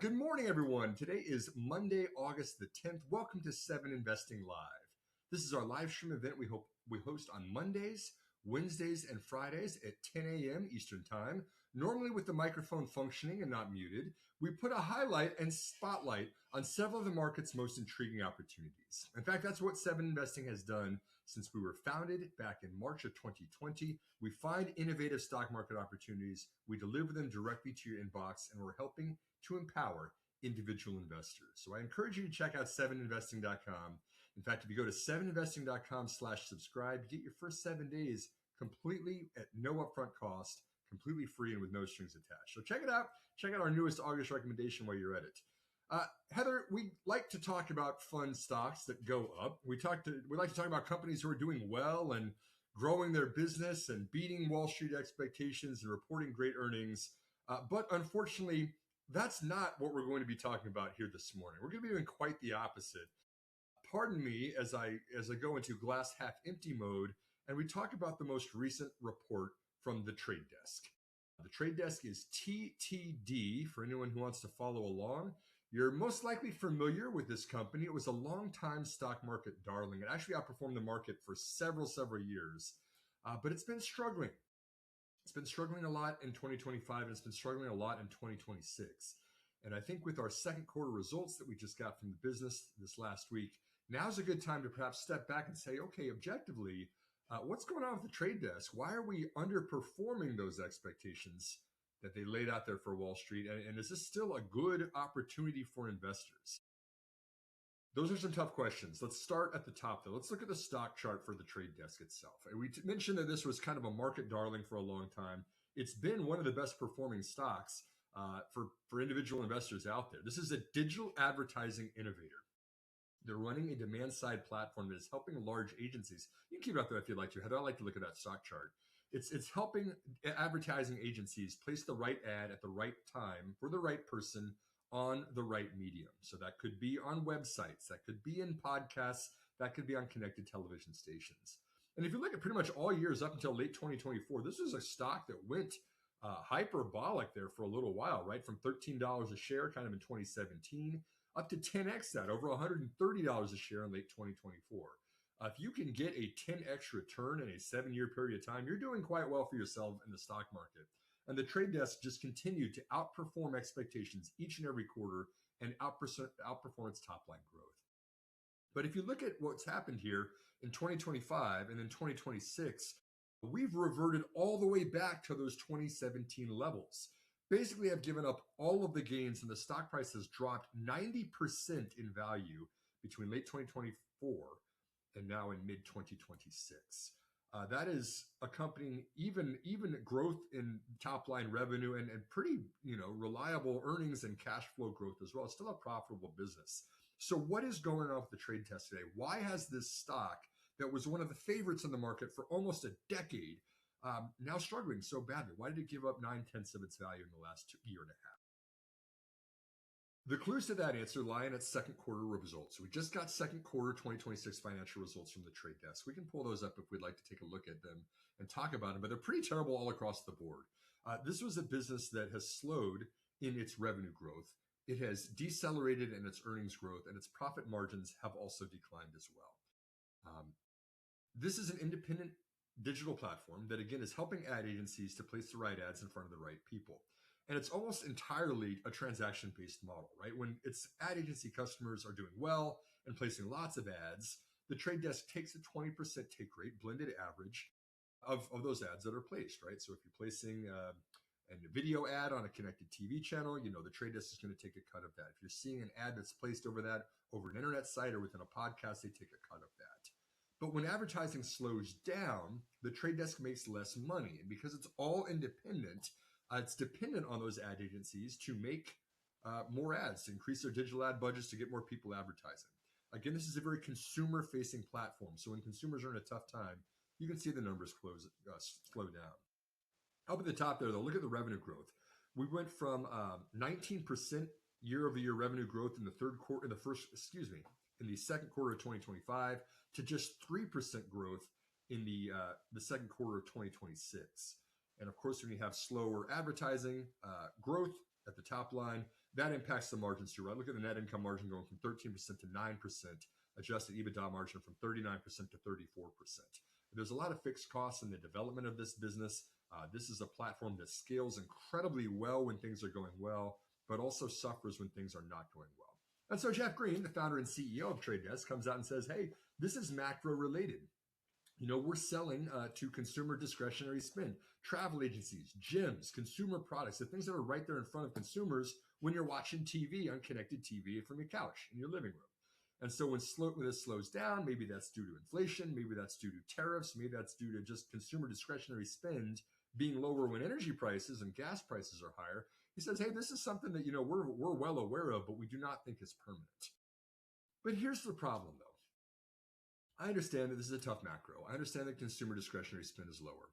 Good morning, everyone. Today is Monday, August the 10th. Welcome to 7 Investing Live. This is our live stream event we host on Mondays, Wednesdays, and Fridays at 10 a.m. Eastern Time, normally with the microphone functioning and not muted. We put a highlight and spotlight on several of the market's most intriguing opportunities. In fact, that's what 7 Investing has done since we were founded back in March of 2020. We find innovative stock market opportunities, we deliver them directly to your inbox, and we're helping to empower individual investors. So I encourage you to check out 7investing.com. In fact, if you go to 7investing.com/subscribe, you get your first 7 days completely at no upfront cost, completely free and with no strings attached. So check it out. Check out our newest August recommendation while you're at it. Heather, we like to talk about fun stocks that go up. We like to talk about companies who are doing well and growing their business and beating Wall Street expectations and reporting great earnings. But unfortunately, that's not what we're going to be talking about here this morning. We're going to be doing quite the opposite. Pardon me as I go into glass half empty mode, and we talk about the most recent report from the trade desk. The trade desk is TTD for anyone who wants to follow along. You're most likely familiar with this company. It was a long-time stock market darling. It actually outperformed the market for several years, but it's been struggling. It's been struggling a lot in 2025, and it's been struggling a lot in 2026. And I think with our second quarter results that we just got from the business this last week, now's a good time to perhaps step back and say, okay, objectively, what's going on with the trade desk? Why are we underperforming those expectations that they laid out there for Wall Street? And is this still a good opportunity for investors? Those are some tough questions. Let's start at the top, though. Let's look at the stock chart for the trade desk itself. We mentioned that this was kind of a market darling for a long time. It's been one of the best performing stocks for individual investors out there. This is a digital advertising innovator. They're running a demand-side platform that is helping large agencies. You can keep it up there if you'd like to, Heather. I like to look at that stock chart. It's helping advertising agencies place the right ad at the right time for the right person on the right medium. So that could be on websites, that could be in podcasts, that could be on connected television stations. And if you look at pretty much all years up until late 2024, this was a stock that went hyperbolic there for a little while, right? From $13 a share kind of in 2017 up to 10x that, over $130 a share in late 2024. If you can get a 10x return in a 7-year period of time, you're doing quite well for yourself in the stock market. And the trade desk just continued to outperform expectations each and every quarter and outperform its top line growth. But if you look at what's happened here in 2025 and in 2026, we've reverted all the way back to those 2017 levels. Basically, I've given up all of the gains, and the stock price has dropped 90% in value between late 2024 and now in mid 2026. That is accompanying even growth in top line revenue and pretty reliable earnings and cash flow growth as well. It's still a profitable business. So what is going on with the trade test today? Why has this stock that was one of the favorites in the market for almost a decade now struggling so badly? Why did it give up 9/10 of its value in the last year and a half? The clues to that answer lie in its second quarter results. So we just got second quarter 2026 financial results from the trade desk. We can pull those up if we'd like to take a look at them and talk about them, but they're pretty terrible all across the board. This was a business that has slowed in its revenue growth. It has decelerated in its earnings growth, and its profit margins have also declined as well. This is an independent digital platform that, again, is helping ad agencies to place the right ads in front of the right people. And it's almost entirely a transaction-based model, right? When its ad agency customers are doing well and placing lots of ads, the trade desk takes a 20% take rate, blended average, of those ads that are placed, right? So if you're placing a video ad on a connected TV channel, the trade desk is going to take a cut of that. If you're seeing an ad that's placed over an internet site or within a podcast, they take a cut of that. But when advertising slows down, the trade desk makes less money. And because it's all independent, it's dependent on those ad agencies to make more ads, to increase their digital ad budgets, to get more people advertising. Again, this is a very consumer-facing platform. So when consumers are in a tough time, you can see the numbers slow down. Up at the top there, though, look at the revenue growth. We went from 19% year-over-year revenue growth in the second quarter of 2025 to just 3% growth in the second quarter of 2026. And of course, when you have slower advertising growth at the top line, that impacts the margins too, right? Look at the net income margin going from 13% to 9%, adjusted EBITDA margin from 39% to 34%. There's a lot of fixed costs in the development of this business. This is a platform that scales incredibly well when things are going well, but also suffers when things are not going well. And so Jeff Green, the founder and CEO of Trade Desk, comes out and says, hey, this is macro related. We're selling to consumer discretionary spend, travel agencies, gyms, consumer products, the things that are right there in front of consumers when you're watching TV on connected TV from your couch in your living room. And so when this slows down, maybe that's due to inflation, maybe that's due to tariffs, maybe that's due to just consumer discretionary spend being lower when energy prices and gas prices are higher. He says, hey, this is something that we're well aware of, but we do not think is permanent. But here's the problem, though. I understand that this is a tough macro. I understand that consumer discretionary spend is lower.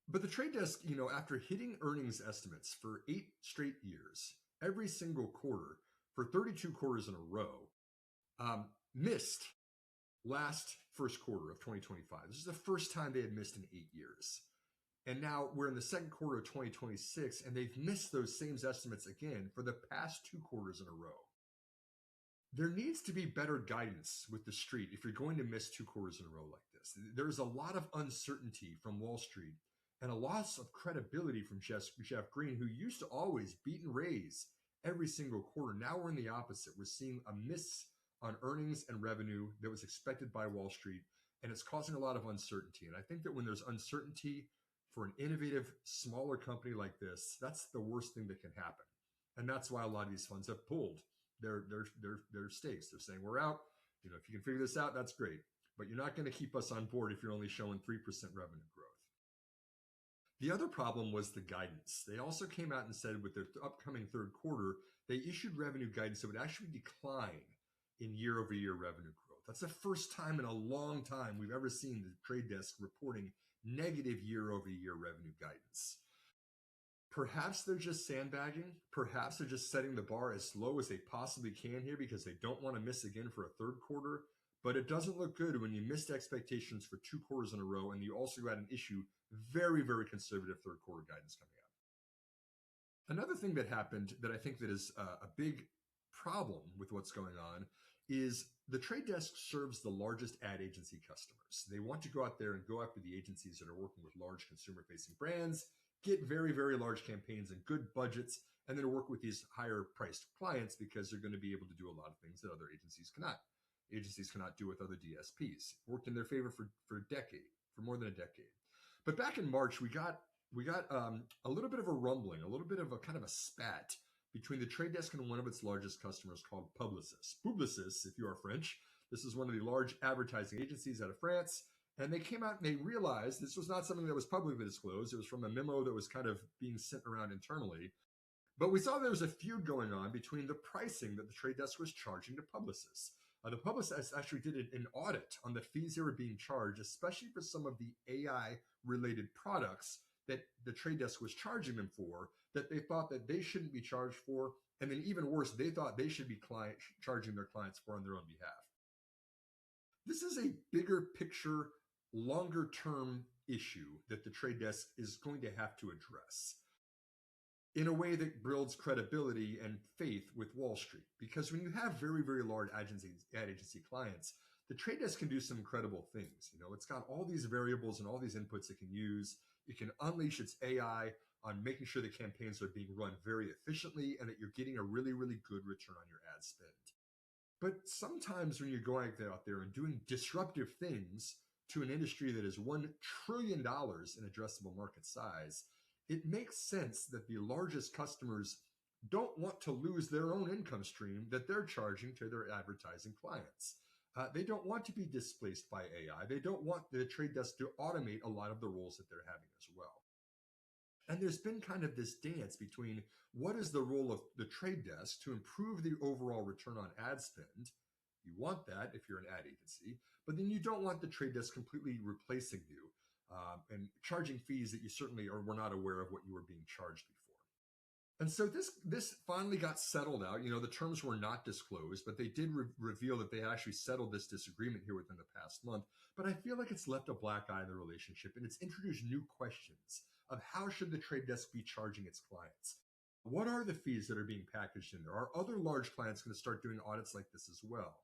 But the Trade Desk, after hitting earnings estimates for 8 straight years, every single quarter for 32 quarters in a row, missed last first quarter of 2025. This is the first time they had missed in 8 years. And now we're in the second quarter of 2026, and they've missed those same estimates again for the past 2 quarters in a row. There needs to be better guidance with the street if you're going to miss 2 quarters in a row like this. There's a lot of uncertainty from Wall Street and a loss of credibility from Jeff Green, who used to always beat and raise every single quarter. Now we're in the opposite. We're seeing a miss on earnings and revenue that was expected by Wall Street, and it's causing a lot of uncertainty. And I think that when there's uncertainty for an innovative, smaller company like this, that's the worst thing that can happen. And that's why a lot of these funds have pulled their stakes. They're saying, we're out. If you can figure this out, that's great. But you're not going to keep us on board if you're only showing 3% revenue growth. The other problem was the guidance. They also came out and said with their upcoming third quarter, they issued revenue guidance that would actually decline in year-over-year revenue growth. That's the first time in a long time we've ever seen the Trade Desk reporting negative year-over-year revenue guidance. Perhaps they're just sandbagging. Perhaps they're just setting the bar as low as they possibly can here because they don't want to miss again for a third quarter. But it doesn't look good when you missed expectations for 2 quarters in a row and you also got an issue very, very conservative third quarter guidance coming out. Another thing that happened that I think that is a big problem with what's going on is the Trade Desk serves the largest ad agency customers. They want to go out there and go after the agencies that are working with large consumer-facing brands, get very, very large campaigns and good budgets, and then work with these higher priced clients because they're going to be able to do a lot of things that other agencies cannot. Agencies cannot do with other DSPs. Worked in their favor for more than a decade. But back in March, we got a little bit of a rumbling, a little bit of a kind of a spat between the Trade Desk and one of its largest customers called Publicis. Publicis, if you are French, this is one of the large advertising agencies out of France. And they came out and they realized this was not something that was publicly disclosed. It was from a memo that was kind of being sent around internally. But we saw there was a feud going on between the pricing that the Trade Desk was charging to Publicis. The Publicis actually did an audit on the fees they were being charged, especially for some of the AI-related products that the Trade Desk was charging them for, that they thought that they shouldn't be charged for. And then even worse, they thought they should be charging their clients for on their own behalf. This is a bigger picture, longer term issue that the Trade Desk is going to have to address in a way that builds credibility and faith with Wall Street. Because when you have very, very large ad agency clients, the Trade Desk can do some incredible things. It's got all these variables and all these inputs it can use. It can unleash its AI on making sure the campaigns are being run very efficiently and that you're getting a really, really good return on your ad spend. But sometimes when you're going out there and doing disruptive things to an industry that is $1 trillion in addressable market size, it makes sense that the largest customers don't want to lose their own income stream that they're charging to their advertising clients. They don't want to be displaced by AI. They don't want the Trade Desk to automate a lot of the roles that they're having as well. And there's been kind of this dance between what is the role of the Trade Desk to improve the overall return on ad spend. You want that if you're an ad agency, but then you don't want the Trade Desk completely replacing you and charging fees that you certainly were not aware of what you were being charged before. And so this finally got settled out. The terms were not disclosed, but they did reveal that they actually settled this disagreement here within the past month. But I feel like it's left a black eye in the relationship, and it's introduced new questions of how should the Trade Desk be charging its clients. What are the fees that are being packaged in there? Are other large clients going to start doing audits like this as well?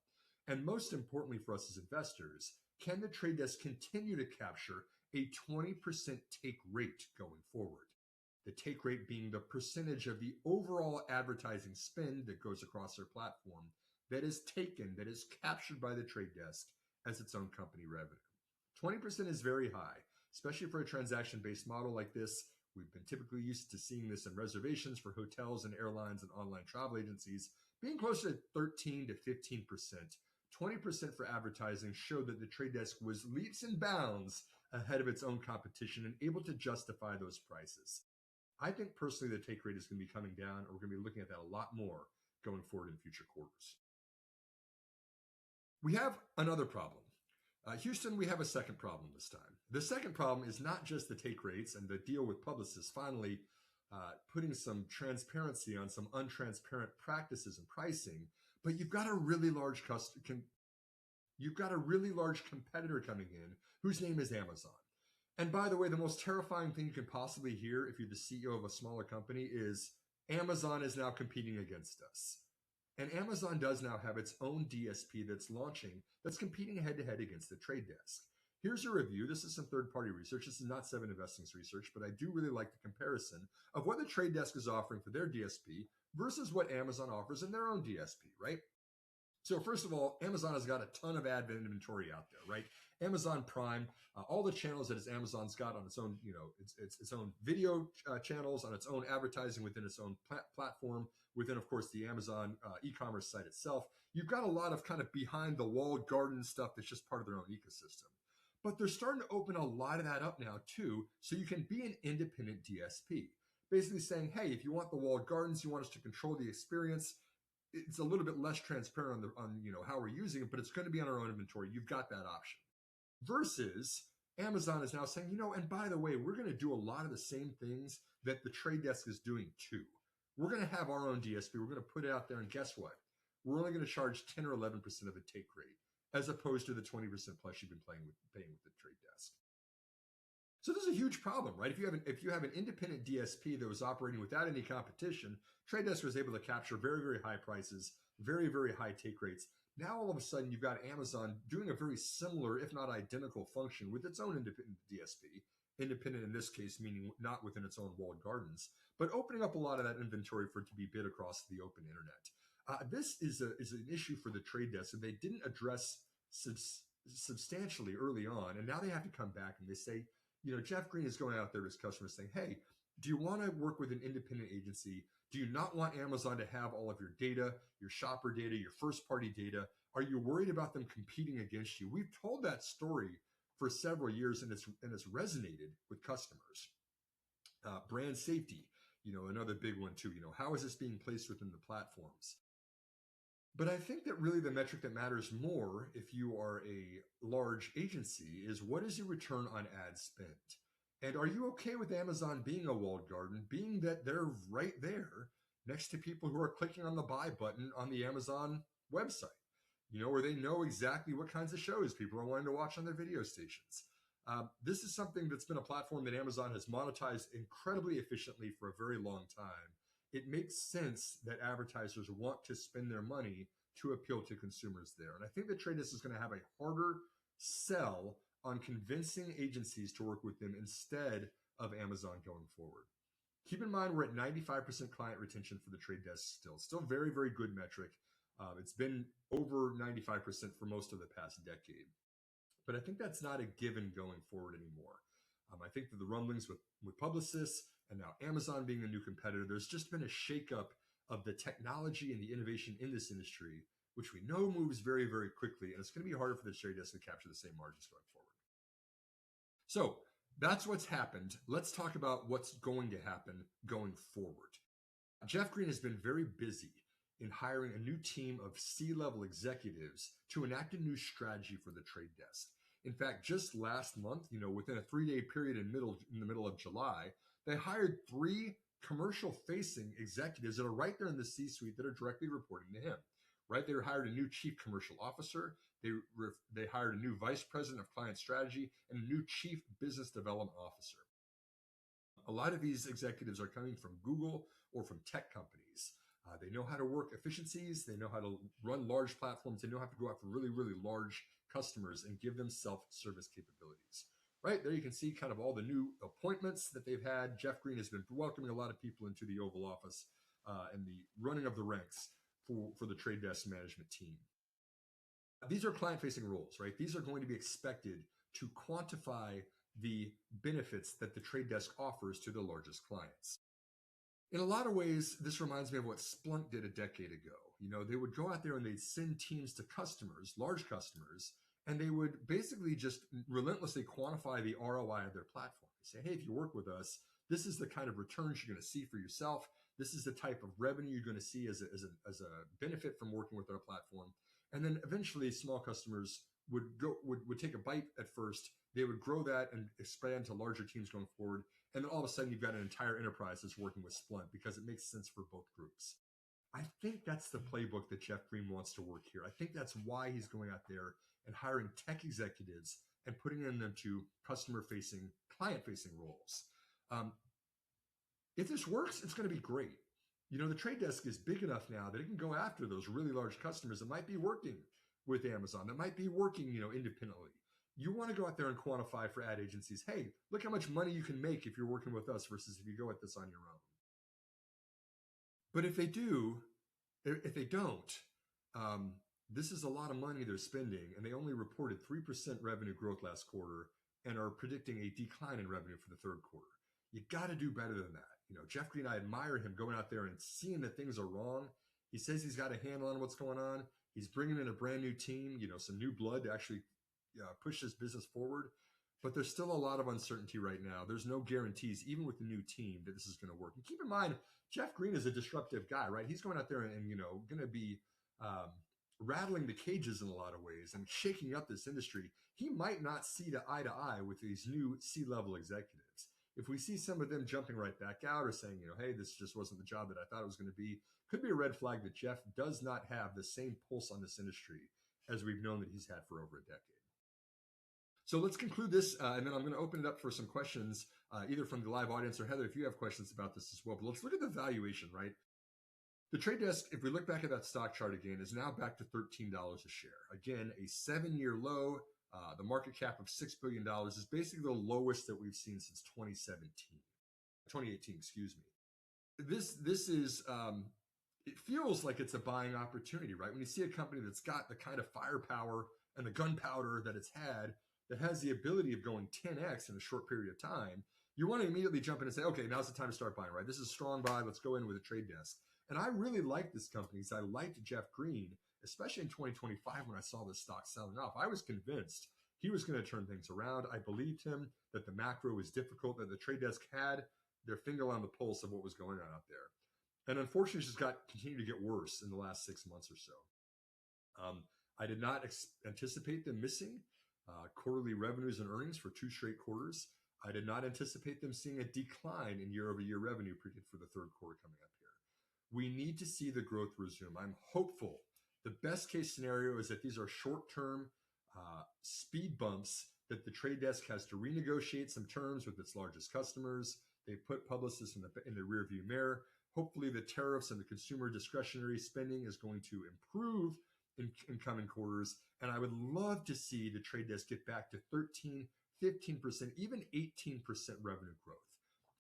And most importantly for us as investors, can the trade desk continue to capture a 20% take rate going forward? The take rate being the percentage of the overall advertising spend that goes across their platform that is taken, that is captured by the trade desk as its own company revenue. 20% is very high, especially for a transaction-based model like this. We've been typically used to seeing this in reservations for hotels and airlines and online travel agencies being closer to 13 to 15%. 20% for advertising showed that the trade desk was leaps and bounds ahead of its own competition and able to justify those prices. I think personally the take rate is going to be coming down, and we're going to be looking at that a lot more going forward in future quarters. We have another problem. Houston, we have a second problem this time. The second problem is not just the take rates and the deal with Publicis finally putting some transparency on some untransparent practices and pricing, but you've got a really large competitor coming in whose name is Amazon. And by the way, the most terrifying thing you can possibly hear if you're the CEO of a smaller company is Amazon is now competing against us. And Amazon does now have its own DSP that's launching, that's competing head-to-head against the trade desk. Here's a review. This is some third-party research. This is not 7investing's research, but I do really like the comparison of what the trade desk is offering for their DSP versus what Amazon offers in their own DSP, right? So first of all, Amazon has got a ton of ad inventory out there, right? Amazon Prime, all the channels that Amazon's got on its own, its own video channels, on its own advertising within its own platform, within, of course, the Amazon e-commerce site itself. You've got a lot of kind of behind the walled garden stuff that's just part of their own ecosystem. But they're starting to open a lot of that up now too, so you can be an independent DSP. Basically saying, hey, if you want the walled gardens, you want us to control the experience, it's a little bit less transparent on how we're using it, but it's going to be on our own inventory. You've got that option. Versus Amazon is now saying, and by the way, we're going to do a lot of the same things that the trade desk is doing too. We're going to have our own DSP. We're going to put it out there, and guess what? We're only going to charge 10 or 11% of a take rate, as opposed to the 20% plus you've been paying with the trade desk. So there's a huge problem, right? If you have an independent DSP that was operating without any competition, trade desk was able to capture very, very high prices, very, very high take rates. Now all of a sudden you've got Amazon doing a very similar, if not identical, function with its own independent DSP. Independent in this case, meaning not within its own walled gardens, but opening up a lot of that inventory for it to be bid across the open internet. This is an issue for the trade desk that they didn't address substantially early on, and now they have to come back and they say, Jeff Green is going out there to his customers saying, hey, do you want to work with an independent agency? Do you not want Amazon to have all of your data, your shopper data, your first party data? Are you worried about them competing against you? We've told that story for several years and it's resonated with customers. Brand safety, another big one too. How is this being placed within the platforms? But I think that really the metric that matters more if you are a large agency is what is your return on ad spend? And are you okay with Amazon being a walled garden, being that they're right there next to people who are clicking on the buy button on the Amazon website, where they know exactly what kinds of shows people are wanting to watch on their video stations? This is something that's been a platform that Amazon has monetized incredibly efficiently for a very long time. It makes sense that advertisers want to spend their money to appeal to consumers there. And I think the trade desk is going to have a harder sell on convincing agencies to work with them instead of Amazon going forward. Keep in mind, we're at 95% client retention for the trade desk still. Still very, very good metric. It's been over 95% for most of the past decade. But I think that's not a given going forward anymore. I think that the rumblings with Publicis and now Amazon being a new competitor, there's just been a shakeup of the technology and the innovation in this industry, which we know moves very, very quickly. And it's going to be harder for the trade desk to capture the same margins going forward. So that's what's happened. Let's talk about what's going to happen going forward. Jeff Green has been very busy in hiring a new team of C-level executives to enact a new strategy for the trade desk. In fact, just last month, within a 3-day period in the middle of July, they hired 3 commercial-facing executives that are right there in the C-suite that are directly reporting to him. Right, they hired a new chief commercial officer. They hired a new vice president of client strategy and a new chief business development officer. A lot of these executives are coming from Google or from tech companies. They know how to work efficiencies. They know how to run large platforms. They know how to go after really, really large customers and give them self-service capabilities. Right there, you can see kind of all the new appointments that they've had. Jeff Green has been welcoming a lot of people into the Oval Office and the running of the ranks for the trade desk management team. These are client-facing roles, right? These are going to be expected to quantify the benefits that the trade desk offers to the largest clients. In a lot of ways, this reminds me of what Splunk did a decade ago. They would go out there and they'd send teams to customers, large customers, and they would basically just relentlessly quantify the ROI of their platform. They say, hey, if you work with us, this is the kind of returns you're going to see for yourself. This is the type of revenue you're going to see as a benefit from working with our platform. And then eventually small customers would take a bite at first. They would grow that and expand to larger teams going forward. And then all of a sudden you've got an entire enterprise that's working with Splunk because it makes sense for both groups. I think that's the playbook that Jeff Green wants to work here. I think that's why he's going out there and hiring tech executives and putting them into customer-facing, client-facing roles. If this works, it's going to be great. The trade desk is big enough now that it can go after those really large customers that might be working with Amazon, that might be working, independently. You want to go out there and quantify for ad agencies, hey, look how much money you can make if you're working with us versus if you go at this on your own. But if they don't, this is a lot of money they're spending, and they only reported 3% revenue growth last quarter and are predicting a decline in revenue for the third quarter. You got to do better than that. Jeff Green, I admire him going out there and seeing that things are wrong. He says he's got a handle on what's going on. He's bringing in a brand new team, some new blood to actually push this business forward. But there's still a lot of uncertainty right now. There's no guarantees, even with the new team, that this is going to work. And keep in mind, Jeff Green is a disruptive guy, right? He's going out there and going to be rattling the cages in a lot of ways and shaking up this industry. He might not see eye to eye with these new C-level executives. If we see some of them jumping right back out or saying, hey, this just wasn't the job that I thought it was going to be, could be a red flag that Jeff does not have the same pulse on this industry as we've known that he's had for over a decade. So let's conclude this, and then I'm going to open it up for some questions, either from the live audience or Heather, if you have questions about this as well. But let's look at the valuation, right? The trade desk, if we look back at that stock chart again, is now back to $13 a share. Again, a 7-year low. The market cap of $6 billion is basically the lowest that we've seen since 2018, excuse me. This is, it feels like it's a buying opportunity, right? When you see a company that's got the kind of firepower and the gunpowder that it's had, that has the ability of going 10x in a short period of time, you want to immediately jump in and say, okay, now's the time to start buying, right? This is a strong buy. Let's go in with a trade desk. And I really like this company because I liked Jeff Green, especially in 2025 when I saw this stock selling off. I was convinced he was going to turn things around. I believed him that the macro was difficult, that the trade desk had their finger on the pulse of what was going on out there. And unfortunately, it's just continued to get worse in the last 6 months or so. I did not anticipate them missing quarterly revenues and earnings for 2 straight quarters. I did not anticipate them seeing a decline in year-over-year revenue predicted for the third quarter coming up here. We need to see the growth resume. I'm hopeful. The best case scenario is that these are short-term speed bumps that the trade desk has to renegotiate some terms with its largest customers. They put Publicis in the rearview mirror. Hopefully the tariffs and the consumer discretionary spending is going to improve in coming quarters. And I would love to see the trade desk get back to 13, 15%, even 18% revenue growth.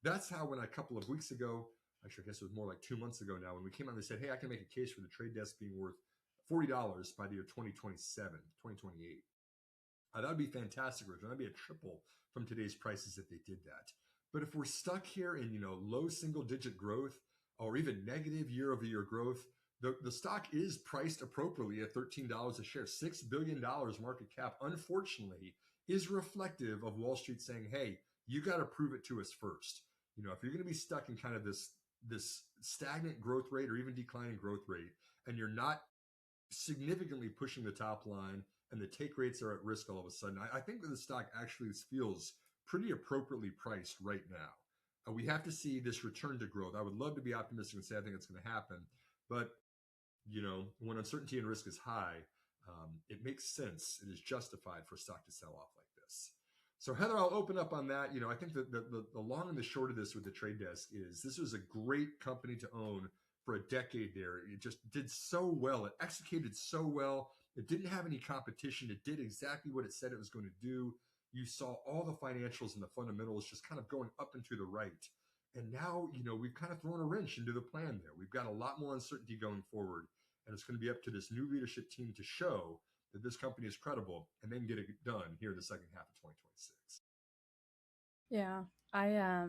That's how when a couple of weeks ago, actually I guess it was more like 2 months ago now, when we came out and they said, hey, I can make a case for the trade desk being worth $40 by the year 2027, 2028. That would be fantastic. That would be a triple from today's prices if they did that. But if we're stuck here in low single-digit growth or even negative year-over-year growth, the stock is priced appropriately at $13 a share. $6 billion market cap, unfortunately, is reflective of Wall Street saying, hey, you got to prove it to us first. If you're going to be stuck in kind of this stagnant growth rate or even declining growth rate, and you're not significantly pushing the top line and the take rates are at risk all of a sudden, I think that the stock actually feels pretty appropriately priced right now. We have to see this return to growth. I would love to be optimistic and say I think it's going to happen. But, when uncertainty and risk is high, it makes sense. It is justified for stock to sell off like this. So Heather, I'll open up on that. I think that the long and the short of this with the trade desk is this was a great company to own for a decade there. It just did so well. It executed so well. It didn't have any competition. It did exactly what it said it was going to do. You saw all the financials and the fundamentals just kind of going up and to the right. And now, we've kind of thrown a wrench into the plan there. We've got a lot more uncertainty going forward. And it's going to be up to this new leadership team to show that this company is credible and then get it done here in the second half of 2026. Yeah, I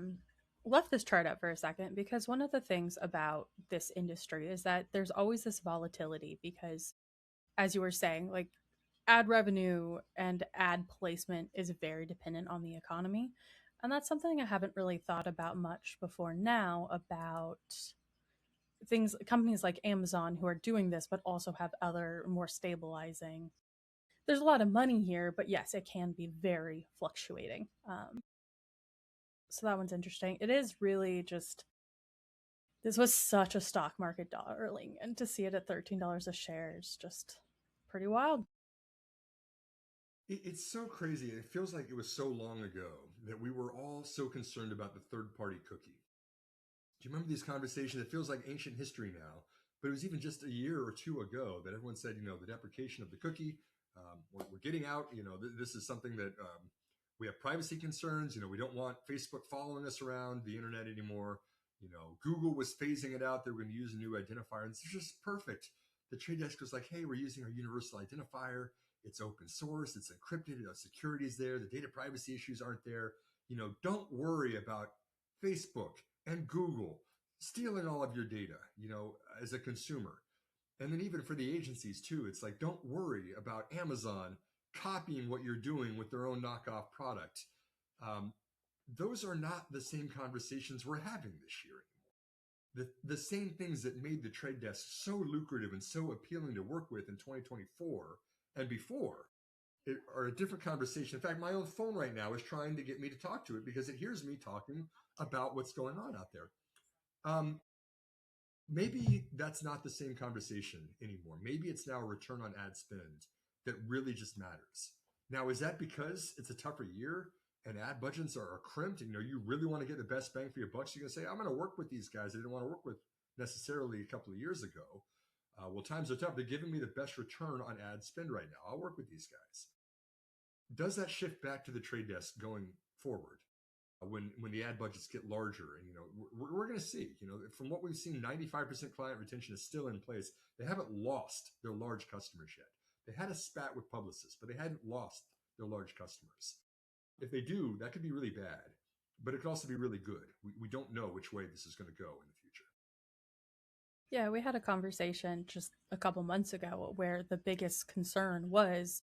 left this chart up for a second because one of the things about this industry is that there's always this volatility because, as you were saying, like ad revenue and ad placement is very dependent on the economy. And that's something I haven't really thought about much before now about things, companies like Amazon who are doing this, but also have other more stabilizing. There's a lot of money here, but yes, it can be very fluctuating. So that one's interesting. It is really just, this was such a stock market darling, and to see it at $13 a share is just pretty wild. It's so crazy. It feels like it was so long ago that we were all so concerned about the third party cookie. Do you remember these conversations? It feels like ancient history now, but it was even just a year or two ago that everyone said, the deprecation of the cookie, we're getting out. This is something that we have privacy concerns. We don't want Facebook following us around the internet anymore. Google was phasing it out. They were going to use a new identifier, and it's just perfect. The trade desk was like, hey, we're using our universal identifier. It's open source. It's encrypted. Security is there. The data privacy issues aren't there. Don't worry about Facebook and Google stealing all of your data, as a consumer. And then even for the agencies too, it's like, don't worry about Amazon copying what you're doing with their own knockoff product. Um, those are not the same conversations we're having this year anymore. The same things that made the trade desk so lucrative and so appealing to work with in 2024 and before are a different conversation. In fact, my own phone right now is trying to get me to talk to it because it hears me talking about what's going on out there. Um, Maybe that's not the same conversation anymore. Maybe it's now a return on ad spend that really just matters. Now, is that because it's a tougher year and ad budgets are crimped? You really want to get the best bang for your bucks. You're going to say, I'm going to work with these guys I didn't want to work with necessarily a couple of years ago. Well, times are tough. They're giving me the best return on ad spend right now. I'll work with these guys. Does that shift back to the trade desk going forward? When the ad budgets get larger, and we're going to see, from what we've seen, 95% client retention is still in place. They haven't lost their large customers yet. They had a spat with Publicis, but they hadn't lost their large customers. If they do, that could be really bad, but it could also be really good. We don't know which way this is going to go in the future. Yeah, we had a conversation just a couple months ago where the biggest concern was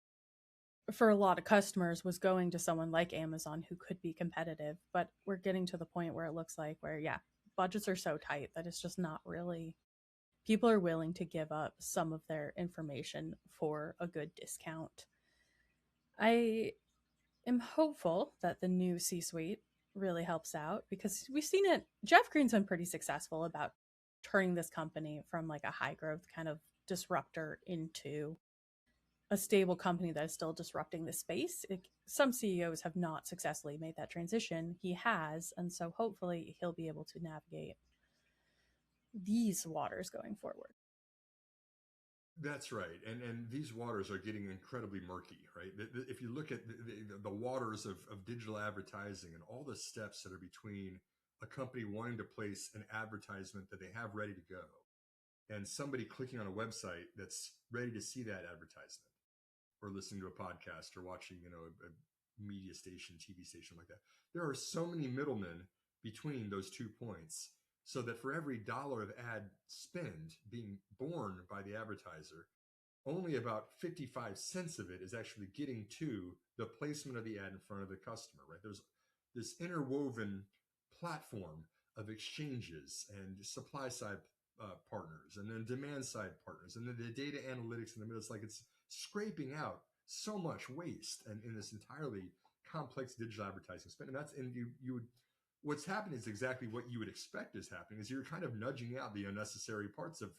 for a lot of customers was going to someone like Amazon who could be competitive, but we're getting to the point where it looks like where yeah, budgets are so tight that it's just not really, people are willing to give up some of their information for a good discount. I am hopeful that the new C-suite really helps out because we've seen it. Jeff Green's been pretty successful about turning this company from like a high growth kind of disruptor into a stable company that is still disrupting the space. Some CEOs have not successfully made that transition. He has, and so hopefully he'll be able to navigate these waters going forward. That's right, and these waters are getting incredibly murky, right? If you look at the waters of digital advertising and all the steps that are between a company wanting to place an advertisement that they have ready to go and somebody clicking on a website that's ready to see that advertisement, or listening to a podcast or watching, a media station, TV station like that. There are so many middlemen between those 2 points, so that for every dollar of ad spend being borne by the advertiser, only about 55 cents of it is actually getting to the placement of the ad in front of the customer, right? There's this interwoven platform of exchanges and supply side partners, and then demand side partners, and then the data analytics in the middle. It's like it's scraping out so much waste and in this entirely complex digital advertising spend. And you would, what's happening is exactly what you would expect is happening, is you're kind of nudging out the unnecessary parts of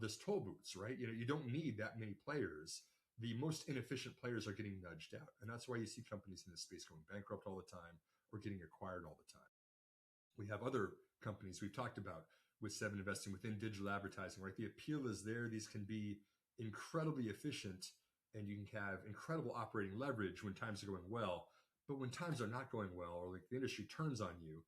this toll booths, right? You don't need that many players the most inefficient players are getting nudged out. And that's why you see companies in this space going bankrupt all the time or getting acquired all the time. We have other companies we've talked about with 7investing within digital advertising, right? The appeal is there. These can be incredibly efficient and you can have incredible operating leverage when times are going well. But when times are not going well, or like the industry turns on you,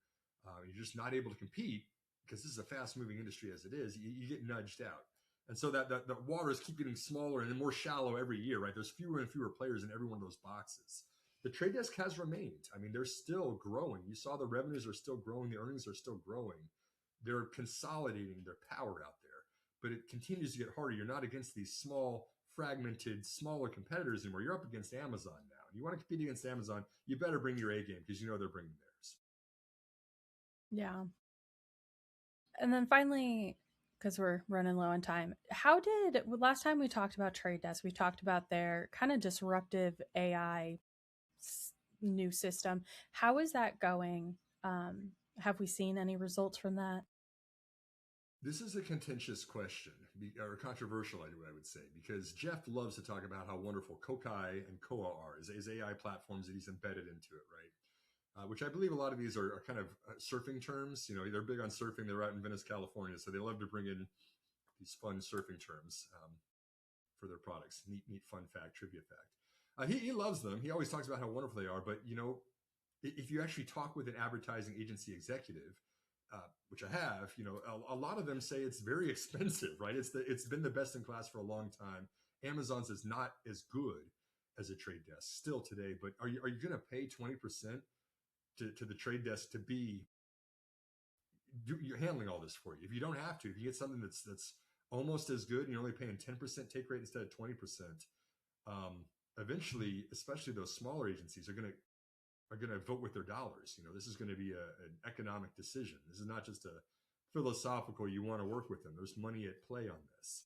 you're just not able to compete because this is a fast moving industry as it is, you get nudged out. And so that the waters keep getting smaller and more shallow every year, right? There's fewer and fewer players in every one of those boxes. The trade desk has remained. I mean, they're still growing. You saw the revenues are still growing. The earnings are still growing. They're consolidating their power out there, but it continues to get harder. You're not against these small, fragmented, smaller competitors anymore. You're up against Amazon now. You want to compete against Amazon, you better bring your A game because you know they're bringing theirs. Yeah. And then finally, because we're running low on time, last time we talked about Trade Desk, we talked about their kind of disruptive AI new system. How is that going? Have we seen any results from that? This is a contentious question, or controversial, I would say, because Jeff loves to talk about how wonderful Kokai and Koa are as AI platforms that he's embedded into it, right? Which I believe a lot of these are kind of surfing terms. You know, they're big on surfing. They're out in Venice, California, so they love to bring in these fun surfing terms for their products. Neat fun fact, trivia fact. He loves them. He always talks about how wonderful they are. But, you know, if you actually talk with an advertising agency executive, which I have, you know, a lot of them say it's very expensive, right? It's been the best in class for a long time. Amazon's is not as good as a trade desk still today, but are you going to pay 20% to the trade desk to be you're handling all this for you? If you don't have to, if you get something that's almost as good and you're only paying 10% take rate instead of 20%, eventually, especially those smaller agencies are going to vote with their dollars. You know, this is going to be an economic decision. This is not just a philosophical, you want to work with them. There's money at play on this.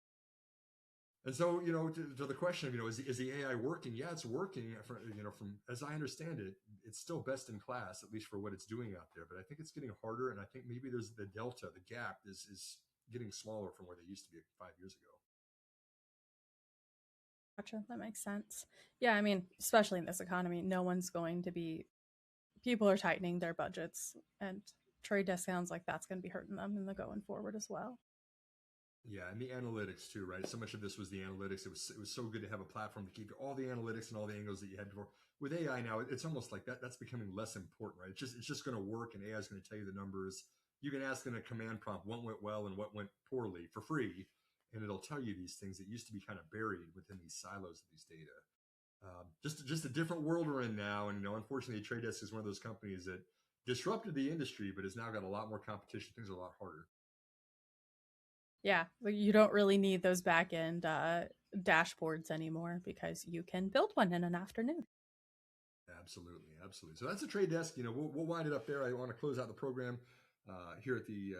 And so, you know, to the question of, you know, is the AI working? Yeah, it's working. You know, from as I understand it, it's still best in class, at least for what it's doing out there. But I think it's getting harder. And I think maybe there's the delta, the gap is getting smaller from where they used to be 5 years ago. Gotcha. That makes sense. Yeah, I mean, especially in this economy, people are tightening their budgets, and Trade Desk sounds like that's going to be hurting them in the going forward as well. Yeah, and the analytics too, right? So much of this was the analytics. It was so good to have a platform to keep all the analytics and all the angles that you had before. With AI now, it's almost like that's becoming less important, right? It's just going to work, and AI is going to tell you the numbers. You can ask in a command prompt what went well and what went poorly for free, and it'll tell you these things that used to be kind of buried within these silos of these data. Just a different world we're in now, and you know, unfortunately, Trade Desk is one of those companies that disrupted the industry, but has now got a lot more competition. Things are a lot harder. Yeah, you don't really need those back end dashboards anymore because you can build one in an afternoon. Absolutely. So that's a Trade Desk. You know, we'll wind it up there. I want to close out the program here at the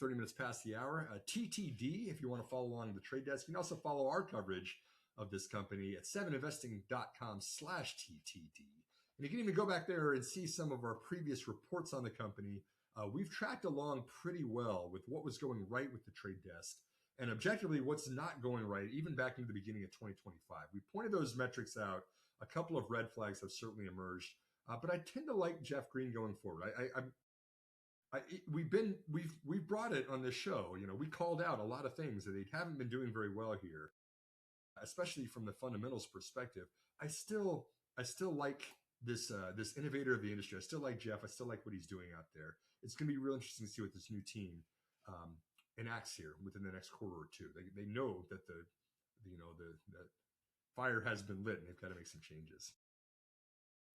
30 minutes past the hour. TTD, if you want to follow along the Trade Desk. You can also follow our coverage of this company at 7investing.com/TTD. And you can even go back there and see some of our previous reports on the company. We've tracked along pretty well with what was going right with the Trade Desk and objectively what's not going right, even back into the beginning of 2025. We pointed those metrics out. A couple of red flags have certainly emerged, but I tend to like Jeff Green going forward. We've brought it on this show. You know, we called out a lot of things that they haven't been doing very well here, especially from the fundamentals perspective. I still like this innovator of the industry. I still like Jeff. I still like what he's doing out there. It's going to be real interesting to see what this new team enacts here within the next quarter or two. They know that the fire has been lit and they've got to make some changes.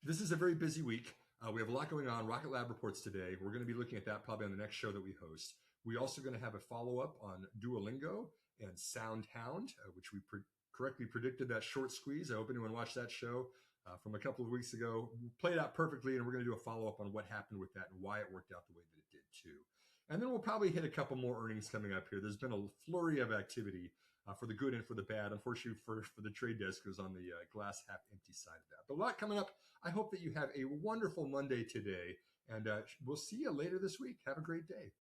This is a very busy week. We have a lot going on. Rocket Lab reports today. We're going to be looking at that probably on the next show that we host. We're also going to have a follow-up on Duolingo and SoundHound, which we correctly predicted that short squeeze. I hope anyone watched that show from a couple of weeks ago. We played out perfectly, and we're going to do a follow-up on what happened with that and why it worked out the way that it did too. And then we'll probably hit a couple more earnings coming up here. There's been a flurry of activity for the good and for the bad. Unfortunately, for the Trade Desk, it was on the glass half empty side of that. But a lot coming up. I hope that you have a wonderful Monday today, and we'll see you later this week. Have a great day.